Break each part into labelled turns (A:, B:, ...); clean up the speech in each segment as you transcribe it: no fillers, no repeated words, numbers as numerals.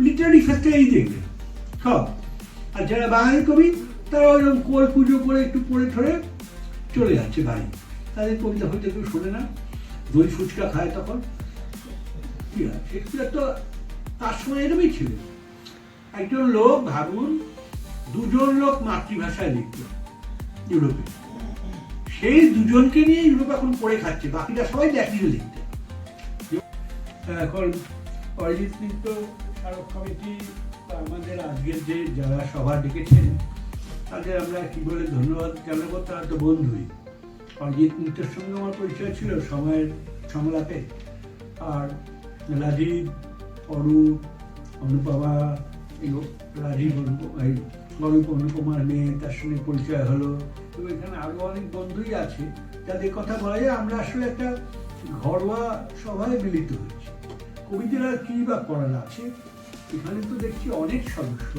A: Literary ক্ষেত্রে এই দেখবে সব। আর যারা বাঙালি কবি তারা ওইরকম কোল পুজো করে একটু পড়ে ঠরে চলে যাচ্ছে বাড়ি, তাদের কবিতা হয়তো কেউ শোনে না, দই ফুচকা খায় তখন। কি হয়, শেক্সপিয়ার তো তার সময় এরকমই ছিল। একজন লোক ভাবুন, দুজন লোক মাতৃভাষায় লিখত ইউরোপে, সেই দুজনকে নিয়ে ইউরোপ এখন পড়ে খাচ্ছে, বাকিটা সবাই ল্যাটিনে লিখতে। এখন অরিজিৎ মিত্র স্মারক কমিটি আমাদের আজকের যে যারা সভা ডেকেছেন তাদের আমরা কি বলে ধন্যবাদ জানাবো, তারা তো বন্ধুই। অরিজিৎ মিত্রের সঙ্গে আমার পরিচয় ছিল সময়ের সংলাপে, আর রাজীব, অরূপ, অনুপমা, রাজীব অরূপ অনুপমার মেয়ে, তার সঙ্গে পরিচয় হলো। তো এখানে আরো অনেক বন্ধুই আছে যাদের কথা বলা যায় আমরা আসলে একটা ঘরোয়া সভায় মিলিত হয়েছি। কবিদের আর কি বা করার আছে, এখানে তো দেখছি অনেক সদস্য।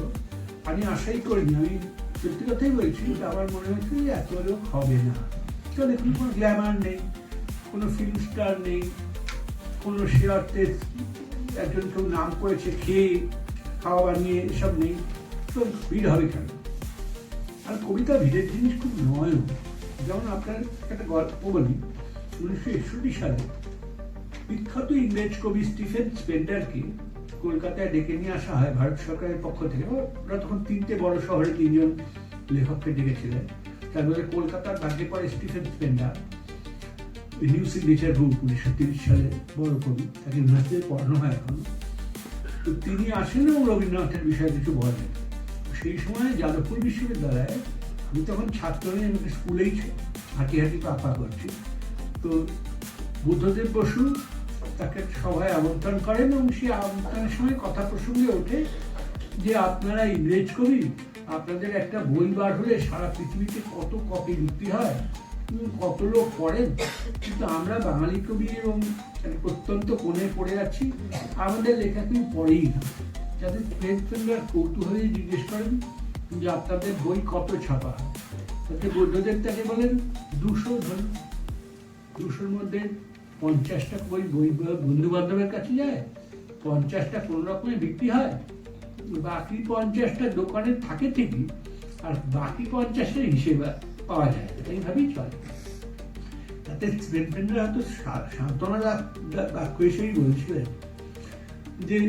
A: আমি আশাই করিনি, আমি সত্যি কথাই বলছি, আমার মনে হয়েছে যে এত লোক হবে না। তো দেখুন, কোনো গ্ল্যামার নেই, কোনো ফিল্ম স্টার নেই, কোনো সে অর্থে একজন কেউ নাম করেছে খেয়ে খাওয়া বানিয়ে এসব নেই, তো ভিড় হবে কেন? আর কবিতা ভিড়ের জিনিস খুব নয়। যেমন আপনার একটা গল্প বলি, 1961 সালে বিখ্যাত ইংরেজ কবি স্টিফেন স্পেন্ডারকে কলকাতায় ডেকে নিয়ে আসা হয় ভারত সরকারের পক্ষ থেকে। ওরা তখন 3টে বড় শহরে 3জন লেখককে ডেকেছিলেন, তার মধ্যে কলকাতার ভাগ্যে পড়ে স্টিফেন স্পেন্ডার। নিউ সিগনেচার বুক 1930 সালে বড় কবি, তাকে ইউনিভার্সিটিতে পড়ানো হয় এখন। তো তিনি আসেন এবং রবীন্দ্রনাথের বিষয়ে কিছু বলেন। সেই সময় যাদবপুর বিশ্ববিদ্যালয়ে আমি তখন ছাত্র নেই, আমি স্কুলেই হাঁটি হাঁটি পাপা করছি। তো বুদ্ধদেব বসু তাকে সভায় আমন্ত্রণ করেন এবং সেই আমন্ত্রণের সময় কথা প্রসঙ্গে ওঠে যে আপনারা ইংরেজ কবি, আপনাদের একটা বই বার হলে সারা পৃথিবীতে কত কপি বিক্রি হয়, কত লোক পড়েন, কিন্তু আমরা বাঙালি কবি এবং প্রত্যন্ত কোণে পড়ে আছি, আমাদের লেখা কিন্তু পড়েই না। যাদের স্পেন্ডার কৌতূহলী জিজ্ঞেস করেন যে আপনাদের বই কত ছাপা হয়, তাতে বুদ্ধদেব তাকে বলেন 200 ধরুন, 200-র মধ্যে 50টা বই বন্ধু বান্ধবের কাছে যায়, 50টা কোনো রকমের বিক্রি হয়, বাকি 50টা দোকানে থাকে ঠিকই, আর বাকি 50-এর হিসেবে পাওয়া যায়, এইভাবেই চলে। তাতে স্পেন্ডার হয়তো সান্ত্বনা বাক্য হিসেবেই বলছিলেন যে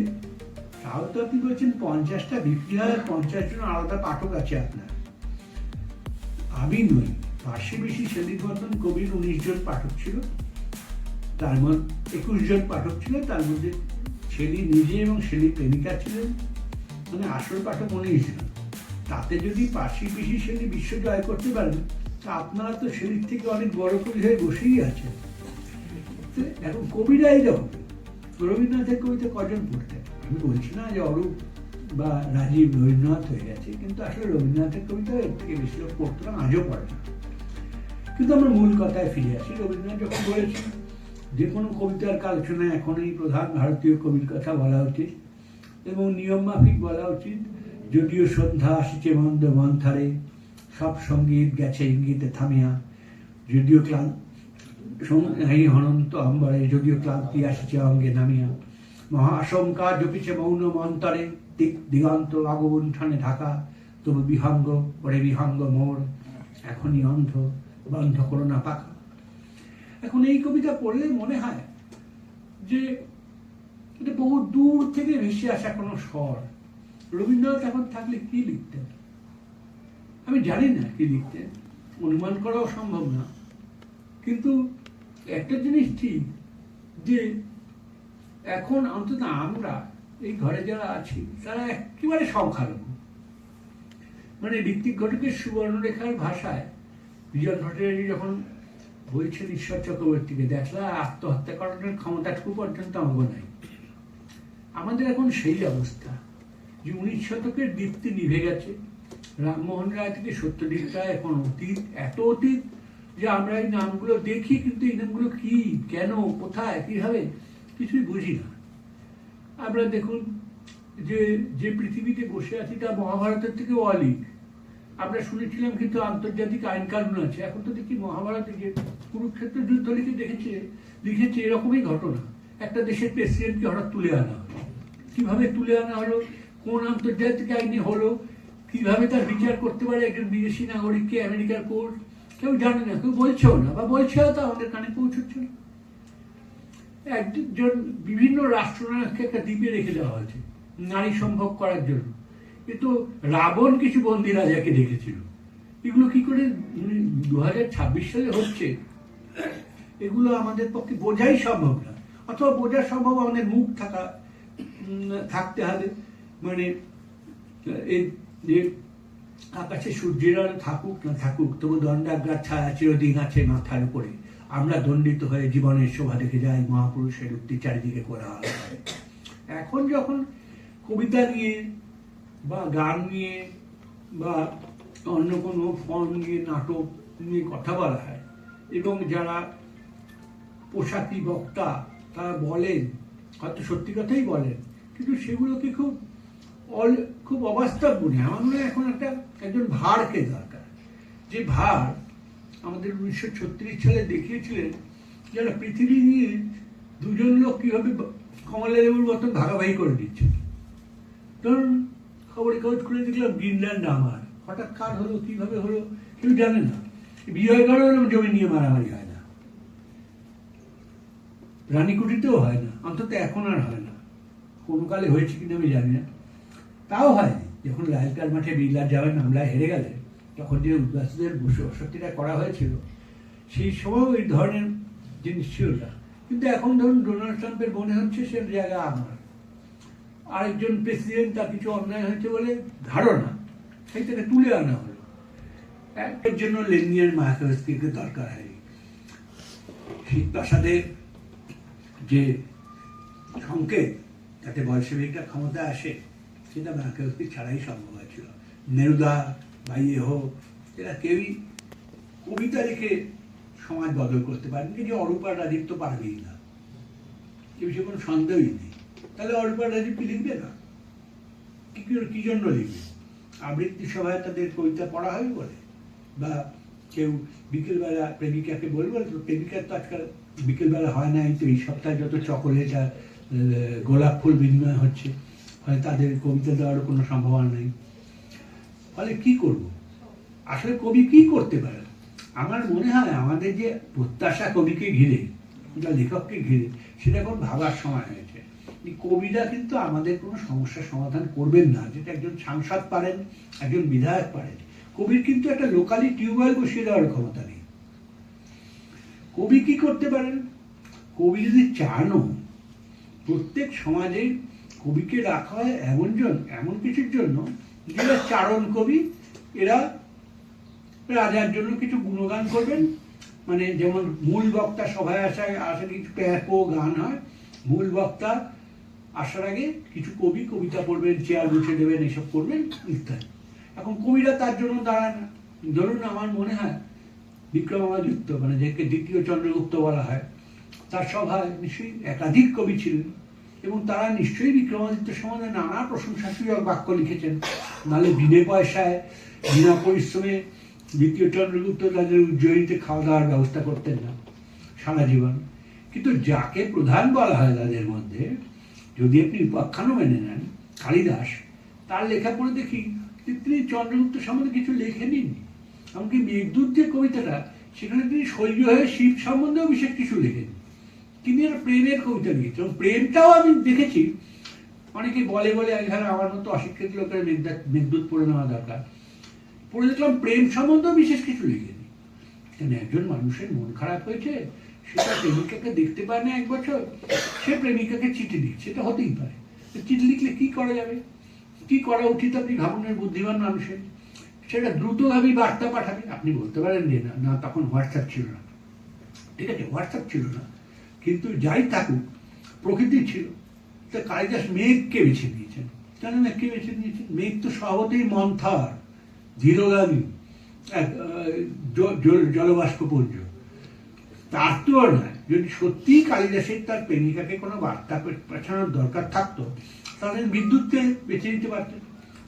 A: তাও তো আপনি বলছেন 50টা বিক্রি হয়, 50 জন আলাদা পাঠক আছে আপনার। আমি নই, পাশে বেশি সেলিবর্ধন কবির 19 জন পাঠক ছিল, তার মধ্যে 21 জন পাঠক ছিল, তার মধ্যে শেলি নিজে এবং শেলি প্রেমিকা ছিলেন, মানে আসল পাঠক 19 জন। তাতে যদি পাশি পিসি শেলি বিশ্ব জয় করতে পারেন, তা আপনারা তো শেলির থেকে অনেক বড় কবি হয়ে বসেই আছেন। এখন কবিরা এইরকম। রবীন্দ্রনাথের কবিতা কজন পড়তেন? আমি বলছি না যে অরূপ বা রাজীব রবীন্দ্রনাথ হয়ে গেছে, কিন্তু আসলে রবীন্দ্রনাথের কবিতা এর থেকে বেশি লোক পড়তো না, আজও পড়ে না। কিন্তু আমরা মূল কথায় ফিরে আসি। রবীন্দ্রনাথ যখন বলেছেন যে কোনো কবিতার আলোচনায় এখন এই প্রধান ভারতীয় কবির কথা বলা উচিত এবং নিয়ম মাফিক বলা উচিত, যদিও সন্ধ্যা আসিছে মন্দ মন্থারে, সব সঙ্গীত গেছে ইঙ্গিতে থামিয়া, যদিও হনন্ত অম্বরে, যদিও ক্লান্তি আসিছে অঙ্গে নামিয়া, মহা আশঙ্কা জপিছে মৌন মন্তরে, দিগন্ত আগমনঠানে ঢাকা, তবু বিহঙ্গ পরে বিহঙ্গ মোর, এখনই অন্ধ বন্ধ করো না পাখা। এখন এই কবিতা পড়লে মনে হয় যে এটা বহু দূর থেকে ভেসে আসা কোনো স্বর। রবীন্দ্রনাথ এখন থাকলে কি লিখতেন আমি জানি না, কি লিখতেন অনুমান করাও সম্ভব না। কিন্তু একটা জিনিস ঠিক যে এখন অন্তত আমরা এই ঘরে যারা আছি তারা একেবারে সংখ্যালঘু। মানে ঋত্বিক ঘটকের সুবর্ণরেখার ভাষায় বিজন ভট্টাচার্য যখন বলছেন ঈশ্বর চক্রবর্তীকে, দেখলা আত্মহত্যা করানোর ক্ষমতাটুকু পর্যন্ত আমাকে নাই। আমাদের এখন সেই অবস্থা যে 19 শতকের দীপ্তি নিভে গেছে। রামমোহন রায় থেকে সত্যজিৎ রায় এখন অতীত, এত অতীত যে আমরা এই নামগুলো দেখি, কিন্তু এই নামগুলো কি, কেন, কোথায়, কিভাবে কিছুই বুঝি না। আমরা দেখুন যে যে পৃথিবীতে বসে আছি তা মহাভারতের থেকে অলিক। আমরা শুনেছিলাম কিন্তু আন্তর্জাতিক আইন কানুন আছে, এখন তো দেখি মহাভারতে যে কুরুক্ষেত্র যুদ্ধ লিখেছে এরকমই ঘটনা। একটা দেশের প্রেসিডেন্টকে হঠাৎ তুলে আনা হয়, কিভাবে তুলে আনা হলো, কোন আন্তর্জাতিক আইনে হলো, কিভাবে তার বিচার করতে পারে একজন বিদেশি নাগরিককে আমেরিকার কোর্ট, কেউ জানে না, কেউ বলছেও না, বা বলছেও তো আমাদের কানে পৌঁছচ্ছে না। একজন বিভিন্ন রাষ্ট্রনায়ককে একটা দ্বীপে রেখে দেওয়া হয়েছে নারী সম্ভব করার জন্য। কিন্তু রাবণ কিছু বন্দী রাজাকে দেখেছিল। এগুলো কি করে 2026 সালে হচ্ছে, এগুলো আমাদের পক্ষে বোঝাই সম্ভব না। অথবা বোঝা সম্ভব আমাদের মুখ থাকতে হবে, মানে যে আকাশে সূর্যের আলো থাকুক না থাকুক, তবু দণ্ডাগ্রার ছায়া চিরদিন আছে মাথার উপরে। আমরা দণ্ডিত হয়ে জীবনের শোভা দেখে যাই, মহাপুরুষের উক্তি চারিদিকে করা হয়। এখন যখন কবিতা নিয়ে বা গান নিয়ে বা অন্য কোনো ফর্ম নিয়ে, নাটক নিয়ে কথা বলা হয়, এবং যারা পোশাকি বক্তা তারা বলেন, হয়তো সত্যি কথাই বলেন, কিন্তু সেগুলোকে খুব অবাস্তব মনে হয়। আমার মনে হয় এখন একজন ভাঁড়কে দরকার, যে ভাঁড় আমাদের 1936 সালে দেখিয়েছিলেন যারা পৃথিবী নিয়ে দুজন লোক কিভাবে কমলা লেবুর মতন ভাগাভাগি করে দিচ্ছে। ধরুন খবরের কাগজ খুলে দেখলাম গ্রিনল্যান্ড আমার, হঠাৎ কার হলো, কিভাবে হলো, কেউ জানে না। বিজয়গড়েও জমি নিয়ে মারামারি হয় না, রানীকুটিতেও হয় না, অন্তত এখন আর হয় না। কোনো কালে হয়েছে কিনা আমি জানি না, তাও হয়নি। যখন লালকার মাঠে বিড়লার যাওয়ার মামলায় হেরে গেলেন, তখন যে উদ্বাস্তুদের বসতিটা করা হয়েছিল, সেই সময় ওই ধরনের জিনিস ছিল না। কিন্তু এখন ধরুন ডোনাল্ড ট্রাম্পের মনে হচ্ছে সে জায়গা আমার, আরেকজন প্রেসিডেন্ট তার কিছু অন্যায় হয়েছে বলে ধারণা, সেইটাকে তুলে আনা হলো। এর জন্য লেনিয়ার মায়াকোভস্কিকে দরকার হয়। শীতপ্রাসাদের যে সংকেত যাতে বলশেভিকরা ক্ষমতা আসে, সেটা মায়াকোভস্কি ছাড়াই সম্ভব হয়েছিল। নেরুদা বা হোক, এরা কেউই কবিতা লিখে সমাজ বদল করতে পারেনি, যে অরূপা রাজীব তো পারবেই না, কেউ সে কোনো সন্দেহই নেই। তাহলে অরূপা রাজীব কি লিখবে না? কি জন্য লিখবে? আবৃত্তি সভায় তাদের কবিতা পড়া হয় বলে, বা কেউ বিকেলবেলা প্রেমিকাকে বলবো, প্রেমিকার তো আজকাল বিকেলবেলা হয় না, তো এই সপ্তাহে যত চকোলেট আর গোলাপ ফুল বিনিময় হচ্ছে, হয় তাদের কবিতা দেওয়ারও কোনো সম্ভাবনা নেই। ফলে কি করব? আসলে কবি কি করতে পারে? আমার মনে হয় আমাদের যে প্রত্যাশা কবিকে ঘিরে বা লেখককে ঘিরে, সেটা এখন ভাবার সময় হয়েছে। কবিরা কিন্তু আমাদের কোনো সমস্যার সমাধান করবেন না, যেটা একজন সাংসদ পারেন, একজন বিধায়ক পারেন। কবির কিন্তু একটা লোকালি টিউবওয়েল বসিয়ে দেওয়ার ক্ষমতা নেই। কবি কি করতে পারেন? কবি যদি চানও, প্রত্যেক সমাজে কবিকে রাখা হয় এমন কিছুর জন্য, যারা চারণ কবি, এরা রাজার জন্য কিছু গুণগান করবেন। মানে যেমন মূল বক্তা সভায় আসে কিছু প্যাপো গান হয়, মূল বক্তা আসার আগে কিছু কবি কবিতা পড়বেন, চেয়ার বসে দেবেন, এসব করবেন ইত্যাদি। এখন কবিরা তার জন্য দাঁড়ায় না। ধরুন আমার মনে হয় বিক্রমাদিত্য, মানে যাকে দ্বিতীয় চন্দ্রগুপ্ত বলা হয়, তার সভায় নিশ্চয়ই একাধিক কবি ছিলেন, এবং তারা নিশ্চয়ই বিক্রমাদিত্যের সম্বন্ধে নানা প্রশংসাসূচক বাক্য লিখেছেন। নাহলে বিনে পয়সায়, বিনা পরিশ্রমে দ্বিতীয় চন্দ্রগুপ্ত তাদের উজ্জয়িনীতে খাওয়া দাওয়ার ব্যবস্থা করতেন না সারা জীবন। কিন্তু যাকে প্রধান বলা হয় তাদের মধ্যে, যদি আপনি উপাখ্যানও মেনে নেন, কালিদাস, তার লেখা পড়ে দেখি তিনি চন্দ্রগুপ্ত সম্বন্ধে কিছু লেখেনি। এমনকি মেঘদূত যে কবিতাটা, সেখানে তিনি শৈল্য হয়ে শিব সম্বন্ধেও বিশেষ কিছু লেখেন। তিনি একটা প্রেমের কবিতা লিখেছেন, এবং প্রেমটাও আমি দেখেছি অনেকে বলে এখানে আমার মতো অশিক্ষিত লোকের মেঘদূত পড়ে নেওয়া দরকার। পড়ে দেখলাম প্রেম সম্বন্ধেও বিশেষ কিছু লিখেনি। কেন? একজন মানুষের মন খারাপ হয়েছে, সেটা প্রেমিকাকে দেখতে পায় না 1 বছর, সে প্রেমিকাকে চিঠি লিখছে, সেটা হতেই পারে। চিঠি লিখলে কি করা যাবে, কি করা উচিত আপনি ভাবুন, বুদ্ধিমান মানুষের। সেটা দ্রুতভাবে বার্তা পাঠাবে। আপনি বলতে পারেন যে না, তখন হোয়াটসঅ্যাপ ছিল না, ঠিক আছে, হোয়াটসঅ্যাপ ছিল না, কিন্তু যাই থাকুক, প্রকৃতি ছিল। তা কালিদাস মেঘকে বেছে নিয়েছেন। কেন মেঘকে বেছে নিয়েছেন? মেঘ তো স্বভাবতই মন্থর, ধীরগামী, জলবাষ্পপুঞ্জ। তার তো নয়, যদি সত্যিই কালিদাসের তার প্রেমিকাকে কোনো বার্তা পাঠানোর দরকার থাকতো, তাহলে বিদ্যুৎকে বেছে নিতে পারতেন।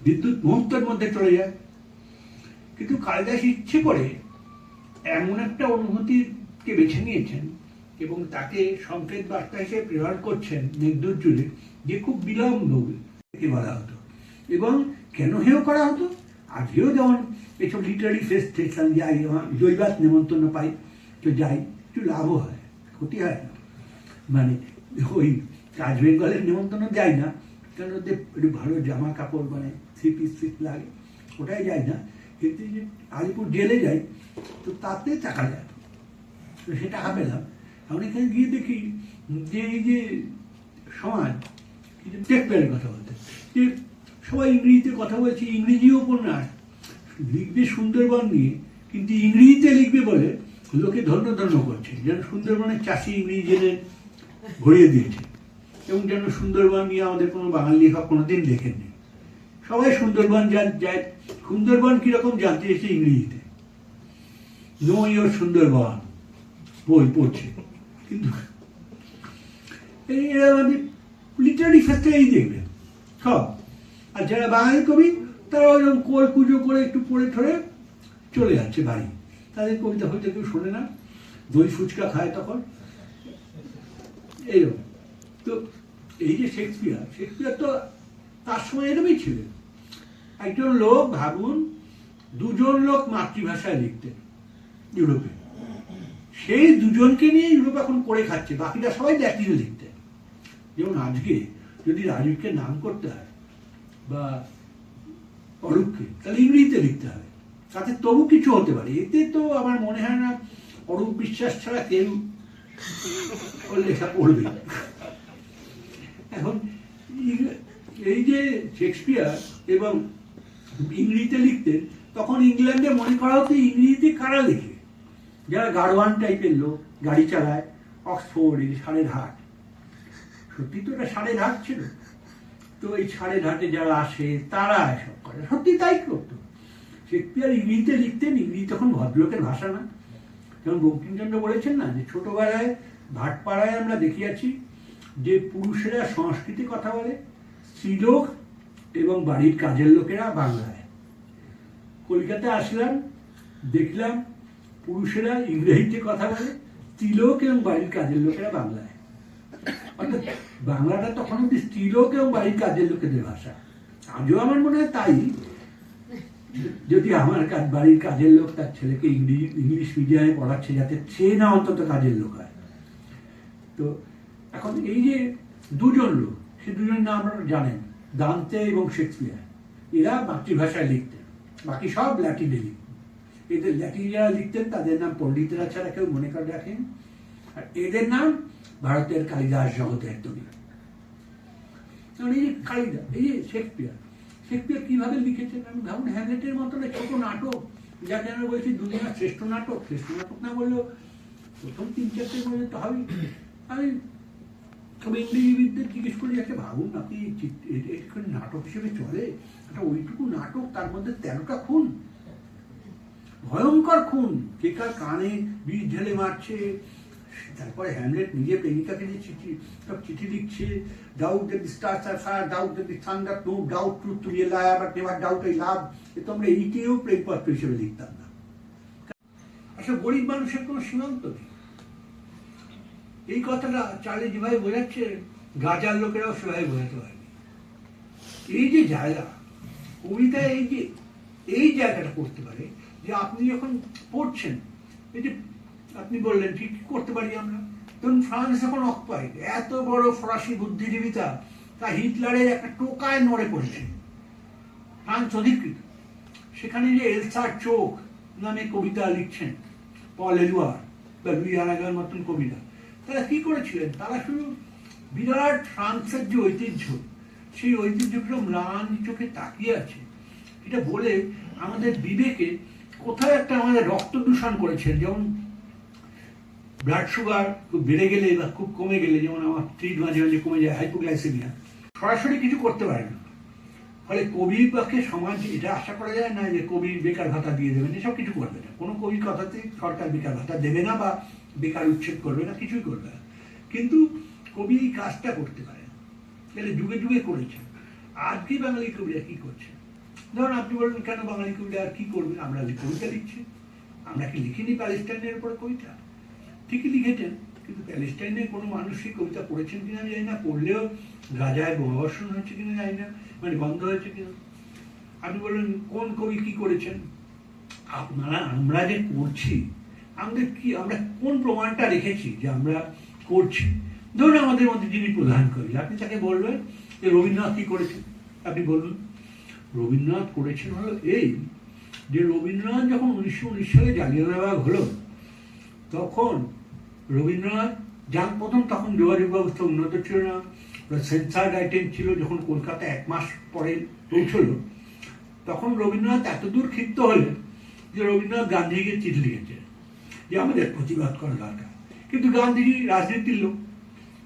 A: বিদ্যুৎ মুহূর্তের মধ্যে চলে যায়। কিন্তু কালিদাস ইচ্ছে করে এমন একটা অনুভূতিকে বেছে নিয়েছেন, এবং তাকে সংকেত বার্তা হিসেবে প্রেরণ করছেন মেঘদূত জুড়ে, যে খুব বিলম্ব বলা হতো, এবং কেন হেও করা হতো। আজকেও যেমন এইসব লিটারারি ফেস্ট টেস্ট যাই, জৈবাত নেমন্তন্ন পাই, তো যাই, একটু লাভও হয়, ক্ষতি হয় না। মানে ওই কাজ বেঙ্গলের নেমন্তন্ন যাই না, কারণ ওদের একটু ভালো জামা কাপড়, মানে থ্রি পিস লাগে, ওটাই যাই না। কিন্তু যে আলিপুর জেলে যাই, তো তাতে টাকা যায়, তো সে টাকা পেলাম। এখন এখানে গিয়ে দেখি যে এই যে সমাজ শেক্সপিয়ারের কথা বলতে, যে সবাই ইংরেজিতে কথা বলছে, ইংরেজি উপন্যাস লিখবে সুন্দরবন নিয়ে, কিন্তু ইংরেজিতে লিখবে বলে লোকে ধন্য ধন্য করছে, যেন সুন্দরবনের চাষি ইংরেজি জেনে ভরিয়ে দিয়েছে, এবং যেন সুন্দরবন নিয়ে আমাদের কোনো বাঙালি লেখক কোনোদিন লেখেননি। সবাই সুন্দরবন যায়, সুন্দরবন কিরকম জানতে এসেছে ইংরেজিতে, নো ইয়োর সুন্দরবন বই পড়ছে। কিন্তু এরা আমাদের লিটারারি ফেস্টে এই দেখবেন সব। আর যারা বাঙালি কবি, তারা ওইরকম কোল পুজো করে একটু পড়ে ঠরে চলে যাচ্ছে বাড়ি, তাদের কবিতা হয়তো কেউ শোনে না, দই ফুচকা খায় তখন, এইরকম। তো এই যে শেক্সপিয়ার তো তার সময় এরকমই ছিলেন। একজন লোক, ভাবুন, দুজন লোক মাতৃভাষায় লিখতেন ইউরোপে, সেই দুজনকে নিয়ে ইউরোপ এখন করে খাচ্ছে, বাকিরা সবাই ল্যাটিনে লিখতেন। যেমন আজকে যদি রাজীবকে নাম করতে হয় বা অরূপকে, তাহলে ইংরেজিতে লিখতে হবে, তাতে তবু কিছু হতে পারে। এতে তো আমার মনে হয় না অরূপ বিশ্বাস ছাড়া কেউ লেখা পড়বে। এখন এই যে শেক্সপিয়ার এবং ইংরেজিতে লিখতেন, তখন ইংল্যান্ডে মনে করা হতো ইংরেজিতে কারা লেখে, যারা গাড়োয়ান টাইপের লোক, গাড়ি চালায়, অক্সফোর্ড, এই ষাঁড়ের হাট, সত্যি তো এটা ষাঁড়ের হাট ছিল, তো এই ষাঁড়ের হাটে যারা আসে তারা এসব করে, সত্যি তাই করতো। শেক্সপিয়ার ইংরেজিতে লিখতেন, ইংরেজি তখন ভদ্রলোকের ভাষা না। যেমন বঙ্কিমচন্দ্র বলেছেন না, যে ছোটবেলায় ভাটপাড়ায় আমরা দেখিয়াছি যে পুরুষেরা সংস্কৃতে কথা বলে, স্ত্রীলোক এবং বাড়ির কাজের লোকেরা বাংলায়। কলকাতায় আসলাম, দেখলাম পুরুষেরা ইংরেজিতে কথা বলে, স্ত্রীলোক এবং বাড়ির কাজের লোকেরা বাংলায়। অর্থাৎ বাংলাটা তখন অব্দি স্ত্রীলোক এবং বাড়ির কাজের লোকেদের ভাষা। আজও আমার মনে হয় তাই, যদি আমার বাড়ির কাজের লোক তার ছেলেকে ইংলিশ মিডিয়ামে পড়াচ্ছে, যাতে সে না অন্তত কাজের লোক হয়। তো এখন এই যে দুজন লোক, সে দুজন নাম আপনারা জানেন, দান্তে এবং শেক্সপিয়ার, এরা মাতৃভাষায় লিখতেন, বাকি সব ল্যাটিনে লিখতেন। এদের ল্যাটিন যারা লিখতেন তাদের নাম পণ্ডিতরা ছাড়া কেউ মনে করে রাখেন, আর এদের নাম ভারতের কালিদাস জগতের তৈরি। কারণ এই যে কালিদাস, এই যে শেক্সপিয়ার কিভাবে লিখেছেন, আমি ভাবুন হ্যামলেটের মতন ছোট নাটক, যাকে আমরা বলছি দুনিয়ার শ্রেষ্ঠ নাটক না বললেও প্রথম 3-4টে বলে তো হবেই। আমি তবে ইংরেজিবিদদের জিজ্ঞেস করি, একটা ভাবুন আপনি নাটক হিসেবে চলে, একটা ওইটুকু নাটক, তার মধ্যে 13টা খুন, ভয়ঙ্কর খুন, কে কার কানে বিষ ঢেলে মারছে, তারপরে হ্যামলেট নিজে প্রেমিকাকে যে চিঠি লিখছে, doubt that the stars are fire, doubt that the thunder, no doubt truth to be a liar but never doubt I love. এ তো আমরা এইকেও প্রেমপত্র হিসেবে লিখতাম না। আসলে গরিব মানুষের কোনো সীমান্ত নেই, এই কথাটা চার্লি যেভাবে বোঝাচ্ছে, গাজার লোকেরাও সেভাবে বোঝাতে পারেনি। এই যে জায়গা, কবিতায় এই জায়গাটা করতে পারে, যে আপনি যখন পড়ছেন, এই যে আপনি বললেন ঠিক করতে পারি আমরা, ধরুন ফ্রান্স যখন অকুপাইড, এত বড় ফরাসি বুদ্ধিজীবিতা তা হিটলারের একটা টোকায় নড়ে পড়েছে, ফ্রান্স অধিকৃত। সেখানে যে এলসার চোখ নামে কবিতা লিখছেন পল এলুয়ার বা লুই আরাগোর মতন কবিতা, তারা কি করেছিলেন, তারা শুধু বিরাট ফ্রান্সের যে ঐতিহ্য, সেই ঐতিহ্যগুলো ম্লান চোখে তাকিয়ে আছে, এটা বলে আমাদের বিবেকে কোথায় একটা আমাদের রক্ত দূষণ করেছেন। যেমন ব্লাড সুগার খুব বেড়ে গেলে বা খুব কমে গেলে, যেমন আমার ট্রিট মাঝে মাঝে কমে যায়, হাইপোগ্লাইসেমিয়া, সরাসরি কিছু করতে পারে না। ফলে কবির পক্ষে সমাজ এটা আশা করা যায় না যে কবি বেকার ভাতা দিয়ে দেবেন, এসব কিছু করবে না। কোনো কবির কথাতে সরকার বেকার ভাতা দেবে না বা বেকার উচ্ছেদ করবে না, কিছুই করবে না। কিন্তু কবি এই কাজটা করতে পারে, তাহলে যুগে যুগে করেছেন। আজকে বাঙালি কবিরা কি করছে, ধরুন আপনি বলবেন কেন বাঙালি কবিরা আর কি করবে, আমরা যে কবিতা লিখছি, আমরা কি লিখিনি প্যালেস্টাইনের উপরে কবিতা? ঠিকই লিখেছেন, কিন্তু প্যালেস্টাইনে কোনো মানুষ সেই কবিতা পড়েছেন কিনা আমি জানি না, পড়লেও গাজায় বোমাবর্ষণ হয়েছে কিনা জানি না, মানে বন্ধ হয়েছে কিনা। আপনি বললেন কোন কবি কি করেছেন? আমরা যে করছি, আমরা কোন প্রমাণটা রেখেছি যে আমরা করছি? ধরুন আমাদের মধ্যে যিনি প্রধান কবি, আপনি তাকে বলবেন যে রবীন্দ্রনাথ কি করেছেন, আপনি বলুন। রবীন্দ্রনাথ করেছেন হলো এই যে রবীন্দ্রনাথ যখন 1919 সালে জালিয়ানওয়ালাবাগ হলো, তখন রবীন্দ্রনাথ প্রথম তখন যোগাযোগ ব্যবস্থা উন্নত ছিল না, সেন্সার আইটেম ছিল। যখন কলকাতা 1 মাস পরে পৌঁছলো, তখন রবীন্দ্রনাথ এতদূর ক্ষিপ্ত হলেন যে রবীন্দ্রনাথ গান্ধীকে চিঠি লিখেছেন যে আমাদের প্রতিবাদ করা দরকার। কিন্তু গান্ধীজি রাজনীতির লোক,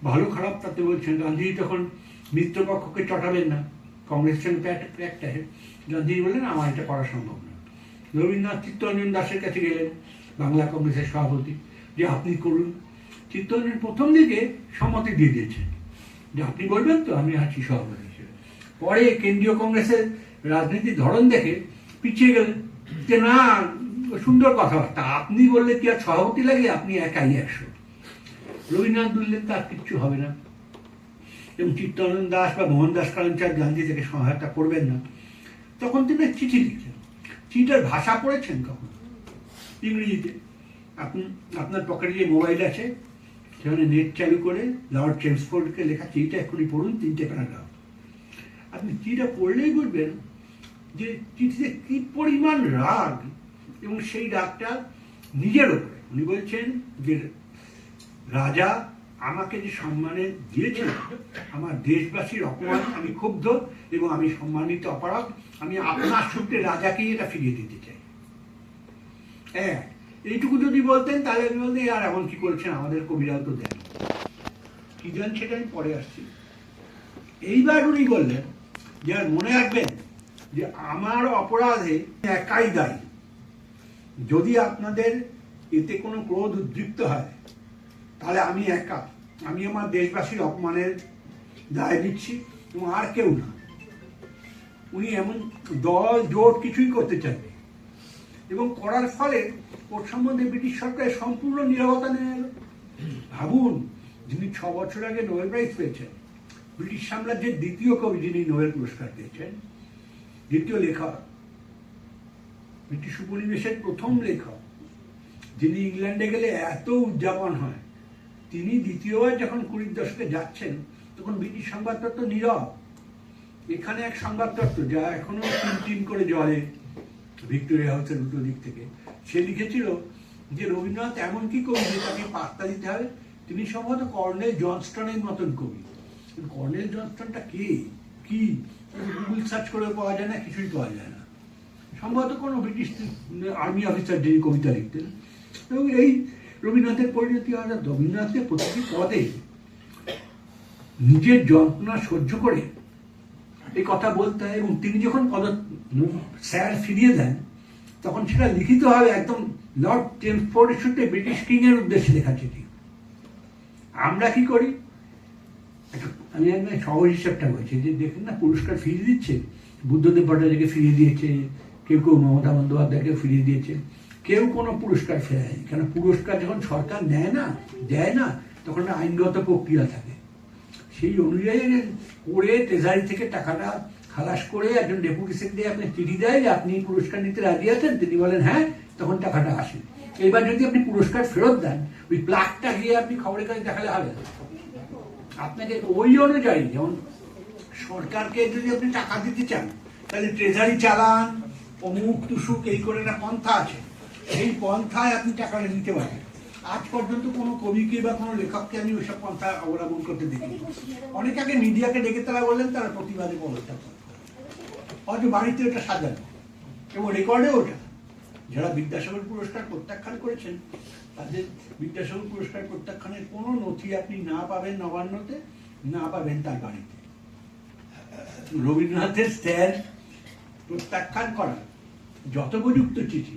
A: ভালো খারাপ তাতে বলছেন। গান্ধীজি তখন মিত্রপক্ষকে চটাবেন না, কংগ্রেসের সঙ্গে প্যাক্ট আছে। গান্ধীজি বললেন আমার এটা করা সম্ভব না। রবীন্দ্রনাথ চিত্তরঞ্জন দাসের কাছে গেলেন, বাংলা কংগ্রেসের সভাপতি, যে আপনি করুন। চিত্তরঞ্জন প্রথম দিকে সম্মতি দিয়ে দিয়েছেন যে আপনি বলবেন তো আমি আছি সভাপতি হিসেবে। পরে কেন্দ্রীয় কংগ্রেসের রাজনীতির ধরন দেখে পিছিয়ে গেলেন যে না, সুন্দর কথাবার্তা, আপনি বললে কি আর সভাপতি লাগে, আপনি একাই 100। রবীন্দ্রনাথ বললেন তার কিচ্ছু হবে না, এবং চিত্তরঞ্জন দাস বা মোহনদাস করমচাঁদ গান্ধী থেকে সহায়তা করবেন না। তখন তিনি চিঠি লিখছেন। চিঠিটার ভাষা পড়েছেন কখন? ইংরেজিতে। আপনার পকেটে যে মোবাইল আছে সেখানে নেট চালু করে লর্ড চেমসফোর্ডকে লেখা চিঠিটা এক্ষুনি পড়ুন, 3টে প্যারাগ্রাফ। আপনি চিঠিটা পড়লেই বুঝবেন যে চিঠিতে কি পরিমাণ রাগ, এবং সেই রাগটা নিজের ওপরে। উনি বলছেন যে রাজা আমাকে যে সম্মানে দিয়েছেন, আমার দেশবাসীর অপমান, আমি ক্ষুব্ধ এবং আমি সম্মানিত অপরাধ, আমি আপনার সূত্রে রাজাকেই এটা ফিরিয়ে দিতে চাই। হ্যাঁ, এইটুকু যদি বলতেন তাহলে আমি বলতেন আর এমন কি করেছেন, আমাদের কবিরাও তো দেন। কি দেন সেটা আমি পরে আসছি। এইবার উনি বললেন যে আর মনে রাখবেন যে আমার অপরাধে একাই দায়ী। যদি আপনাদের এতে কোনো ক্রোধ উদ্দীপ্ত হয় তাহলে আমি একা, আমি আমার দেশবাসীর অপমানের দায় দিচ্ছি এবং আর কেউ না। উনি এমন দল জোট কিছুই করতে চাইবে, এবং করার ফলে ওর সম্বন্ধে ব্রিটিশ সরকারের সম্পূর্ণ নীরবতা নেমে এলো। ভাবুন, যিনি 6 বছর আগে নোবেল প্রাইজ পেয়েছেন, ব্রিটিশ সাম্রাজ্যের দ্বিতীয় কবি যিনি নোবেল পুরস্কার পেয়েছেন, দ্বিতীয় লেখক, ব্রিটিশ উপনিবেশের প্রথম লেখক, যিনি ইংল্যান্ডে গেলে এত উদযাপন হয়, তিনি দ্বিতীয়বার যখন 20 দশকে যাচ্ছেন তখন ব্রিটিশ সংবাদপত্র নীরব। এখানে এক সংবাদপত্র যা এখনো টিম করে জলে ভিক্টোরিয়া হাউসের উল্টো দিক থেকে, সে লিখেছিল যে রবীন্দ্রনাথ এমন কি কবি যে তাকে পাত্তা দিতে হবে, তিনি সম্ভবত কর্নেল জনস্টনের মতন কবি। কর্নেল জনস্টনটা কে, কি গুগল সার্চ করে পাওয়া যায় না, কিছুই পাওয়া যায় না। সম্ভবত কোনো ব্রিটিশ আর্মি অফিসার যিনি কবিতা লিখতেন। এবং এই রবীন্দ্রনাথের পরিণতি হয়, রবীন্দ্রনাথের প্রতিটি পদে নিজের যন্ত্রণা সহ্য করে এই কথা বলতে হয়, এবং তিনি যখন স্যার ফিরিয়ে দেন তখন সেটা লিখিত হবে একদম লর্ড চেমসফোর্ডের সূত্রে ব্রিটিশ কিং এর উদ্দেশ্যে লেখা চিঠি। আমরা কি করি, আমি একদম সহজ হিসাবটা বলছি যে দেখুন না, পুরস্কার ফিরিয়ে দিচ্ছে, বুদ্ধদেব ভট্টাচার্যকে ফিরিয়ে দিয়েছে, কেউ কেউ মমতা বন্দ্যোপাধ্যায়কে ফিরিয়ে দিয়েছে, কেউ কোনো পুরস্কার ফেরায়নি। কেন, পুরস্কার যখন সরকার দেয় না তখন আইনগত প্রক্রিয়া থাকে, সেই অনুযায়ী করে ট্রেজারি থেকে টাকাটা খালাস করে একজন ডেপুটি সেক্রেটারি আপনি চিঠি দেয় যে আপনি পুরস্কার নিতে রাজি আছেন, তিনি বলেন হ্যাঁ, তখন টাকাটা আসে। এবার যদি আপনি পুরস্কার ফেরত দেন, ওই প্লাকটা গিয়ে আপনি খবরের কাছে দেখালে হবে না। আপনাকে ওই অনুযায়ী, যেমন সরকারকে যদি আপনি টাকা দিতে চান তাহলে ট্রেজারি চালান, অমুক তুসুক এই করে একটা পন্থা আছে, সেই পন্থায় আপনি টাকাটা নিতে পারেন। আজ পর্যন্ত কোনো কবিকে বা কোনো লেখককে আমি ওইসব পন্থা অবলম্বন করতে দেখিনি। অনেক আগে মিডিয়াকে ডেকে তারা বললেন তারা প্রতিবাদে পদত্যাগ করে, হয়তো বাড়িতে ওটা সাজানো এবং রেকর্ডে ওটা। যারা বিদ্যাসাগর পুরস্কার প্রত্যাখ্যান করেছেন তাদের বিদ্যাসাগর পুরস্কার প্রত্যাখ্যানের কোনো নথি আপনি না পাবেন নবান্নতে, না পাবেন তার বাড়িতে। রবীন্দ্রনাথের স্যার প্রত্যাখ্যান করা যত উপযুক্ত চিঠি